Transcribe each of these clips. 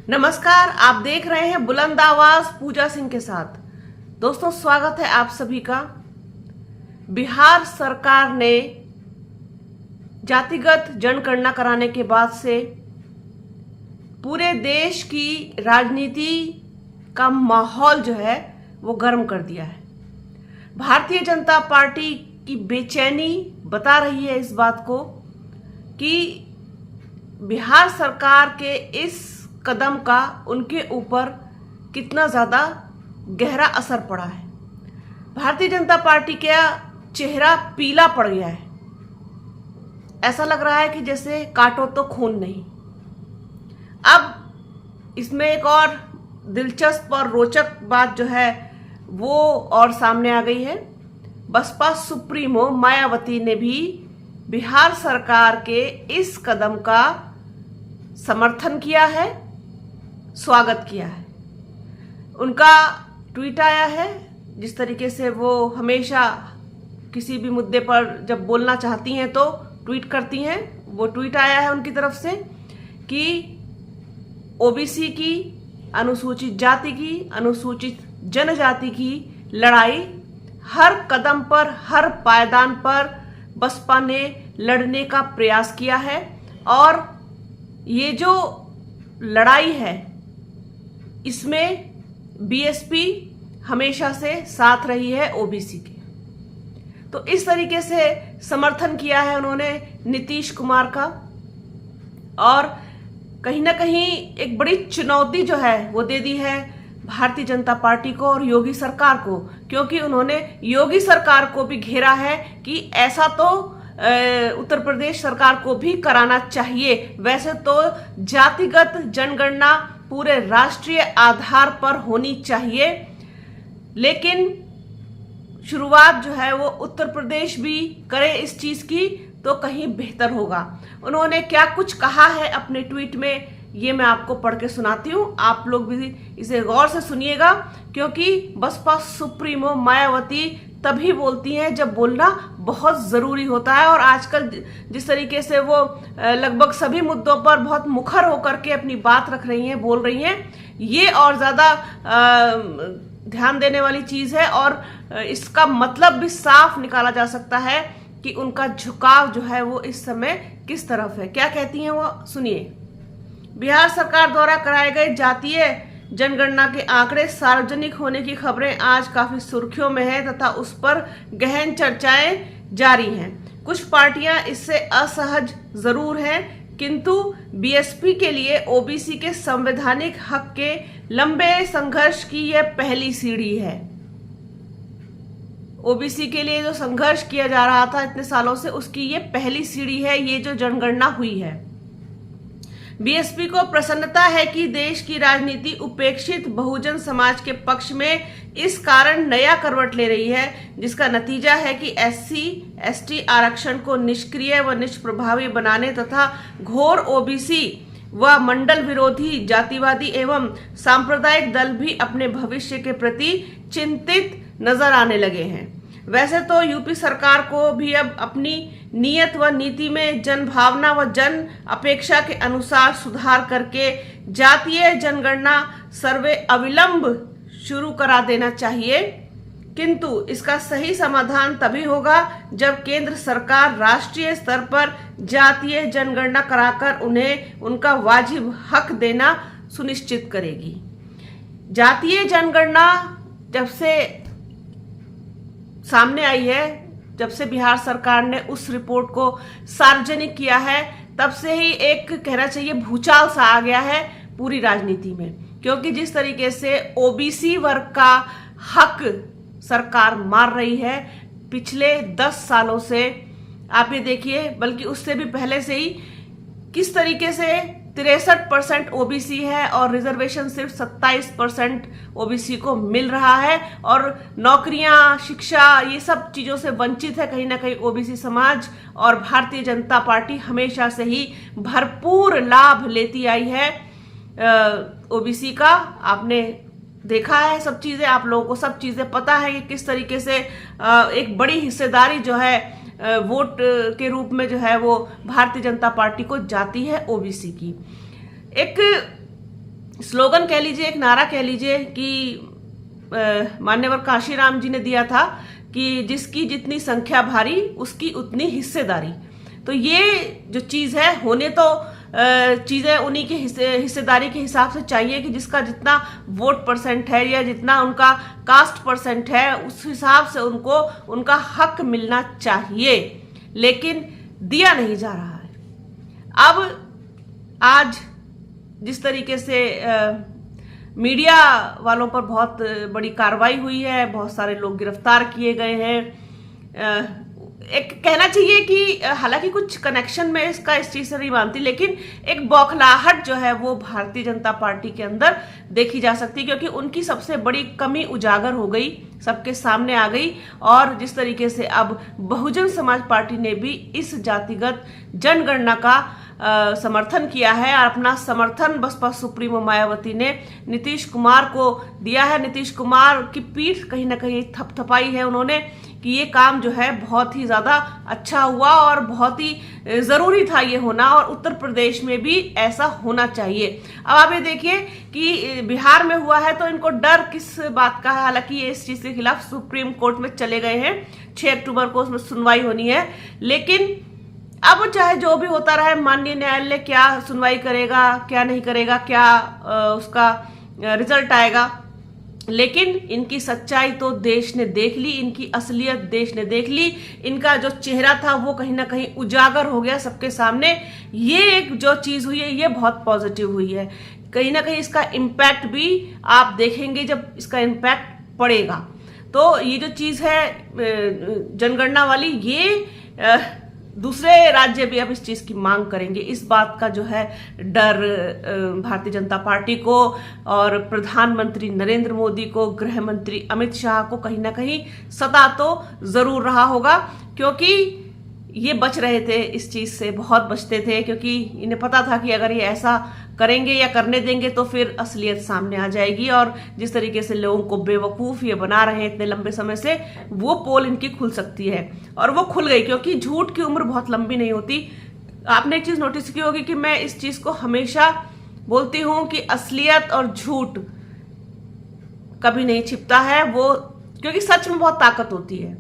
नमस्कार, आप देख रहे हैं बुलंद आवाज पूजा सिंह के साथ। दोस्तों, स्वागत है आप सभी का। बिहार सरकार ने जातिगत जनगणना कराने के बाद से पूरे देश की राजनीति का माहौल जो है वो गर्म कर दिया है। भारतीय जनता पार्टी की बेचैनी बता रही है इस बात को कि बिहार सरकार के इस कदम का उनके ऊपर कितना ज़्यादा गहरा असर पड़ा है। भारतीय जनता पार्टी का चेहरा पीला पड़ गया है। ऐसा लग रहा है कि जैसे काटो तो खून नहीं। अब इसमें एक और दिलचस्प और रोचक बात जो है वो और सामने आ गई है। बसपा सुप्रीमो मायावती ने भी बिहार सरकार के इस कदम का समर्थन किया है, स्वागत किया है। उनका ट्वीट आया है। जिस तरीके से वो हमेशा किसी भी मुद्दे पर जब बोलना चाहती हैं तो ट्वीट करती हैं, वो ट्वीट आया है उनकी तरफ से कि ओबीसी की, अनुसूचित जाति की, अनुसूचित जनजाति की लड़ाई हर कदम पर, हर पायदान पर बसपा ने लड़ने का प्रयास किया है और ये जो लड़ाई है इसमें बीएसपी हमेशा से साथ रही है ओबीसी के। तो इस तरीके से समर्थन किया है उन्होंने नीतीश कुमार का और कहीं ना कहीं एक बड़ी चुनौती जो है वो दे दी है भारतीय जनता पार्टी को और योगी सरकार को, क्योंकि उन्होंने योगी सरकार को भी घेरा है कि ऐसा तो उत्तर प्रदेश सरकार को भी कराना चाहिए। वैसे तो जातिगत जनगणना पूरे राष्ट्रीय आधार पर होनी चाहिए, लेकिन शुरुआत जो है वो उत्तर प्रदेश भी करे इस चीज की तो कहीं बेहतर होगा। उन्होंने क्या कुछ कहा है अपने ट्वीट में, ये मैं आपको पढ़ के सुनाती हूँ। आप लोग भी इसे गौर से सुनिएगा, क्योंकि बसपा सुप्रीमो मायावती तभी बोलती हैं जब बोलना बहुत जरूरी होता है। और आजकल जिस तरीके से वो लगभग सभी मुद्दों पर बहुत मुखर होकर के अपनी बात रख रही हैं, बोल रही हैं, ये और ज्यादा ध्यान देने वाली चीज है और इसका मतलब भी साफ निकाला जा सकता है कि उनका झुकाव जो है वो इस समय किस तरफ है। क्या कहती हैं वो, सुनिए। बिहार सरकार द्वारा कराए गए जातीय जनगणना के आंकड़े सार्वजनिक होने की खबरें आज काफी सुर्खियों में है तथा उस पर गहन चर्चाएं जारी हैं। कुछ पार्टियां इससे असहज जरूर हैं, किंतु बीएसपी के लिए ओबीसी के संवैधानिक हक के लंबे संघर्ष की यह पहली सीढ़ी है। ओबीसी के लिए जो संघर्ष किया जा रहा था इतने सालों से, उसकी ये पहली सीढ़ी है, ये जो जनगणना हुई है। बीएसपी को प्रसन्नता है कि देश की राजनीति उपेक्षित बहुजन समाज के पक्ष में इस कारण नया करवट ले रही है, जिसका नतीजा है कि एससी/एसटी आरक्षण को निष्क्रिय व निष्प्रभावी बनाने तथा घोर ओबीसी व मंडल विरोधी जातिवादी एवं सांप्रदायिक दल भी अपने भविष्य के प्रति चिंतित नजर आने लगे हैं। वैसे तो यूपी सरकार को भी अब अपनी नीयत व नीति में जनभावना व जन अपेक्षा के अनुसार सुधार करके जातीय जनगणना सर्वे अविलंब शुरू करा देना चाहिए, किंतु इसका सही समाधान तभी होगा जब केंद्र सरकार राष्ट्रीय स्तर पर जातीय जनगणना कराकर उन्हें उनका वाजिब हक देना सुनिश्चित करेगी। जातीय जनगणना जब से सामने आई है, जब से बिहार सरकार ने उस रिपोर्ट को सार्वजनिक किया है, तब से ही एक कहना चाहिए भूचाल सा आ गया है पूरी राजनीति में। क्योंकि जिस तरीके से ओबीसी वर्ग का हक सरकार मार रही है पिछले 10 सालों से, आप ये देखिए, बल्कि उससे भी पहले से ही किस तरीके से 63% ओबीसी है और रिजर्वेशन सिर्फ 27% ओबीसी को मिल रहा है और नौकरियां, शिक्षा, ये सब चीजों से वंचित है कहीं ना कहीं ओबीसी समाज। और भारतीय जनता पार्टी हमेशा से ही भरपूर लाभ लेती आई है ओबीसी का। आपने देखा है सब चीजें, आप लोगों को सब चीजें पता है कि किस तरीके से एक बड़ी हिस्सेदारी जो है वोट के रूप में जो है वो भारतीय जनता पार्टी को जाती है ओबीसी की। एक स्लोगन कह लीजिए, एक नारा कह लीजिए कि मान्यवर काशीराम जी ने दिया था कि जिसकी जितनी संख्या भारी उसकी उतनी हिस्सेदारी। तो ये जो चीज है, होने तो चीजें उन्हीं की हिस्सेदारी के हिसाब से चाहिए कि जिसका जितना वोट परसेंट है या जितना उनका कास्ट परसेंट है उस हिसाब से उनको उनका हक मिलना चाहिए, लेकिन दिया नहीं जा रहा है। अब आज जिस तरीके से मीडिया वालों पर बहुत बड़ी कार्रवाई हुई है, बहुत सारे लोग गिरफ्तार किए गए हैं। एक कहना चाहिए कि हालांकि कुछ कनेक्शन में इसका इस चीज से नहीं मानती, लेकिन एक बौखलाहट जो है वो भारतीय जनता पार्टी के अंदर देखी जा सकती है, क्योंकि उनकी सबसे बड़ी कमी उजागर हो गई, सबके सामने आ गई। और जिस तरीके से अब बहुजन समाज पार्टी ने भी इस जातिगत जनगणना का समर्थन किया है और अपना समर्थन बसपा सुप्रीमो मायावती ने नीतीश कुमार को दिया है। नीतीश कुमार की पीठ कहीं ना कहीं थपथपाई है उन्होंने कि ये काम जो है बहुत ही ज्यादा अच्छा हुआ और बहुत ही जरूरी था ये होना, और उत्तर प्रदेश में भी ऐसा होना चाहिए। अब आप ये देखिए कि बिहार में हुआ है तो इनको डर किस बात का है। हालांकि ये इस चीज के खिलाफ सुप्रीम कोर्ट में चले गए हैं, 6 अक्टूबर को उसमें सुनवाई होनी है, लेकिन अब चाहे जो भी होता रहे, माननीय न्यायालय क्या सुनवाई करेगा, क्या नहीं करेगा, क्या उसका रिजल्ट आएगा, लेकिन इनकी सच्चाई तो देश ने देख ली, इनकी असलियत देश ने देख ली। इनका जो चेहरा था वो कहीं ना कहीं उजागर हो गया सबके सामने। ये एक जो चीज हुई है ये बहुत पॉजिटिव हुई है। कहीं ना कहीं इसका इम्पैक्ट भी आप देखेंगे जब इसका इम्पैक्ट पड़ेगा। तो ये जो चीज है जनगणना वाली, ये दूसरे राज्य भी अब इस चीज की मांग करेंगे। इस बात का जो है डर भारतीय जनता पार्टी को और प्रधानमंत्री नरेंद्र मोदी को, गृह मंत्री अमित शाह को कहीं ना कहीं सता तो जरूर रहा होगा, क्योंकि ये बच रहे थे इस चीज से, बहुत बचते थे, क्योंकि इन्हें पता था कि अगर ये ऐसा करेंगे या करने देंगे तो फिर असलियत सामने आ जाएगी। और जिस तरीके से लोगों को बेवकूफ ये बना रहे हैं इतने लंबे समय से, वो पोल इनकी खुल सकती है, और वो खुल गई, क्योंकि झूठ की उम्र बहुत लंबी नहीं होती। आपने एक चीज नोटिस की होगी कि मैं इस चीज को हमेशा बोलती हूं कि असलियत और झूठ कभी नहीं छिपता है, वो क्योंकि सच में बहुत ताकत होती है,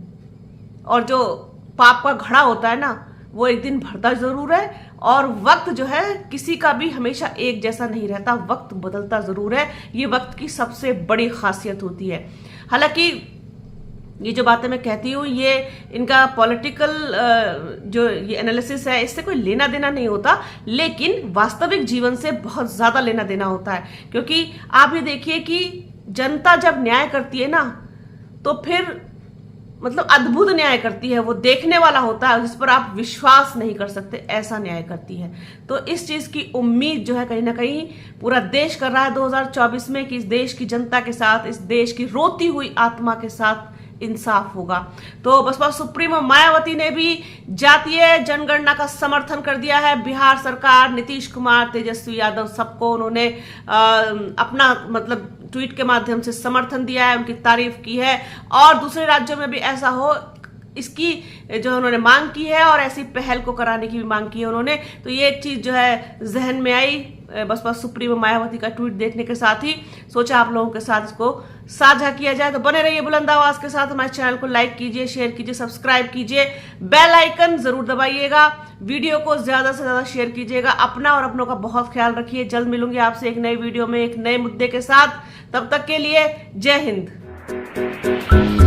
और जो पाप का घड़ा होता है ना वो एक दिन भरता जरूर है। और वक्त जो है किसी का भी हमेशा एक जैसा नहीं रहता, वक्त बदलता जरूर है, ये वक्त की सबसे बड़ी खासियत होती है। हालांकि ये जो बातें मैं कहती हूँ ये इनका पॉलिटिकल जो ये एनालिसिस है इससे कोई लेना देना नहीं होता, लेकिन वास्तविक जीवन से बहुत ज्यादा लेना देना होता है। क्योंकि आप ये देखिए कि जनता जब न्याय करती है ना तो फिर मतलब अद्भुत न्याय करती है, वो देखने वाला होता है, जिस पर आप विश्वास नहीं कर सकते, ऐसा न्याय करती है। तो इस चीज की उम्मीद जो है कहीं ना कहीं पूरा देश कर रहा है 2024 में कि इस देश की जनता के साथ, इस देश की रोती हुई आत्मा के साथ इंसाफ होगा। तो बसपा सुप्रीमो मायावती ने भी जातीय जनगणना का समर्थन कर दिया है। बिहार सरकार, नीतीश कुमार, तेजस्वी यादव, सबको उन्होंने अपना मतलब ट्वीट के माध्यम से समर्थन दिया है, उनकी तारीफ की है, और दूसरे राज्यों में भी ऐसा हो इसकी जो उन्होंने मांग की है, और ऐसी पहल को कराने की भी मांग की है उन्होंने। तो ये चीज जो है जहन में आई बसपा सुप्रीमो मायावती का ट्वीट देखने के साथ ही, सोचा आप लोगों के साथ इसको साझा किया जाए। तो बने रहिए बुलंद आवाज के साथ, हमारे चैनल को लाइक कीजिए, शेयर कीजिए, सब्सक्राइब कीजिए, बेल आइकन जरूर दबाइएगा, वीडियो को ज्यादा से ज्यादा शेयर कीजिएगा। अपना और अपनों का बहुत ख्याल रखिए। जल्द मिलूंगी आपसे एक नई वीडियो में एक नए मुद्दे के साथ। तब तक के लिए जय हिंद।